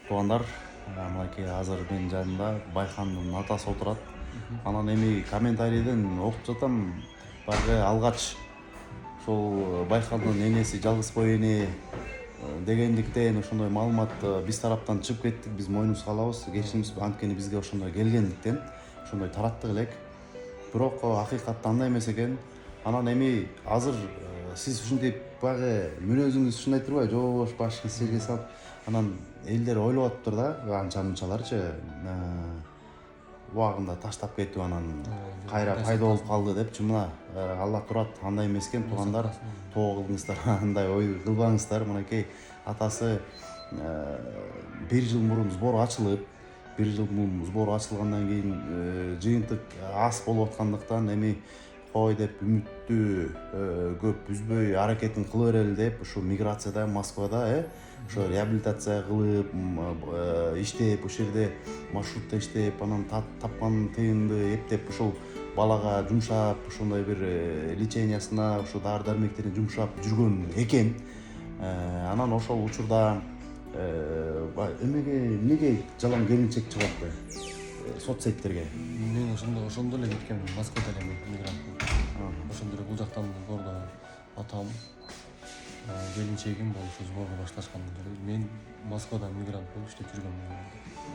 Туугандар, мынакей азыр менин жанымда Байкандын атасы отурат. Анан эми комментарийден окуп жатам. Баягы алгач ушул Байкандын энеси жалгызбой эне дегендиктен ошондой маалымат биз тараптан чыгып кеттик. Биз мойнубузга алабыз. Кечиримиз анткени бизге ошондой келгендиктен ошондой тараттык элек. Бирок акыйкатта андай эмес экен. Анан эми азыр сиз ушинтип баягы мүнөзүңүз ушундай турбайбы? Жоош башыңыз жерге салып, анан элдер ойлоп атыптыр да, анча мынчаларчы. Убагында таштап кетип анан кайра пайда болуп калды депчи. Мына Алла турат, андай эмес экен. Туугандар, тоо кылыңыздар, андай ой кылбаңыздар. Мынакей атасы 1 жыл мурун сбор ачылып, 1 жыл мурун сбор ачылгандан кийин жыйынтык аз болуп аткандыктан эми кой деп үмүттү көп үзбөй аракетин кыла берели деп ушу миграцияда, Москвада ошо реабилитация кылып, иштеп, ошол жерде маршрутта иштеп, анан тапкан тыйынды эптеп ушул балага жумшап, ошондой бир лечениясына, ушу дары дармектерине жумшап жүргөн экен. Анан ошол учурда эмнеге жалаң келинчек чыгып атты соцсеттерге? Мен ошондо эле кеткем, Москвада эле мигрантмын. Ошондо эле бул жактан сбордо атам, келинчегим болуп сборду башташкан. Мен Москвада мигрант болуп иштеп жүргөм.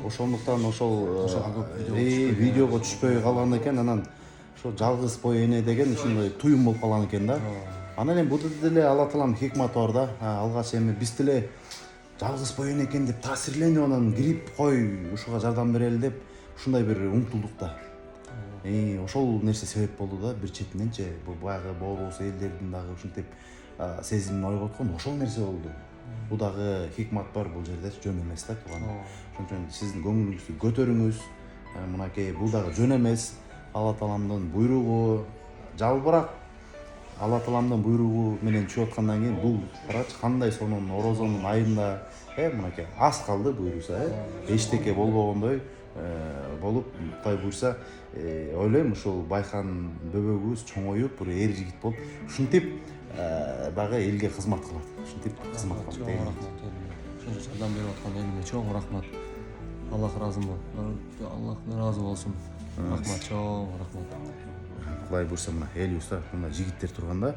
Ошондуктан ошол видеого түшпөй калган экен. Анан ошо жалгыз бой эне деген ушундай туюм болуп калган экен да. Анан эми бул деле Алла тааланын хикматы бар да. Алгач эми биз деле жалгыз бой эне экен деп таасирленип, анан кирип кой ушуга жардам берели деп ушундай бир умтулдук да. Ошол нерсе себеп болду да. Бир четиненчи бул баягы боорубуз элдердин дагы ушинтип сезимин ойготкон ошол нерсе болду. Бул дагы хикмат бар бул жерде, жөн эмес да, тууган. Ошон үчүн сиздин көңүлүңүздү көтөрүңүз. Мынакей бул дагы жөн эмес. Алла тааламдын буйругу, жалбырак Алла тааламдын буйругу менен түшүп аткандан кийин бул карачы кандай сонун Орозонун айында мынакей аз калды буйруса, эчтеке болбогондой болуп, Кудай буйруса, ойлойм ушул Байкан бөбөгүбүз чоңоюп, бир эр жигит болуп, ушинтип дагы элге кызмат кылат. Ушинтип кызмат кылат. Чоң рахмат. Ошончо жардам берип аткан элиме чоң рахмат. Аллах разы болсун. Рахмат, чоң рахмат. Кудай буйруса, мына элибизде мына жигиттер турганда,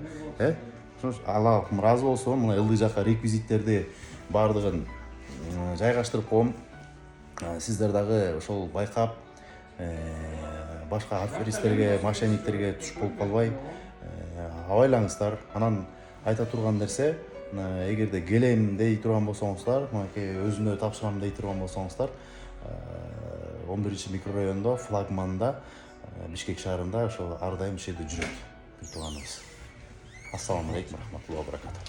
Алла разы болсун. Мына ылдый жака реквизиттерди баардыгын жайгаштырып коем. Сиздер дагы ошол байкап башка аферисттерге, мошенниктерге түшүп болуп калбай абайлаңыздар. Анан айта турган нерсе, эгерде келем дей турган болсоңуздар, мынакей өзүнө тапшырам дей турган болсоңуздар, 11 микрорайондо, Флагманда, Бишкек шаарында ошол ар дайым ошол жерде жүрөт бир тууганыбыз. Ассаламу алейкум, рахматуллахи ва баракатух.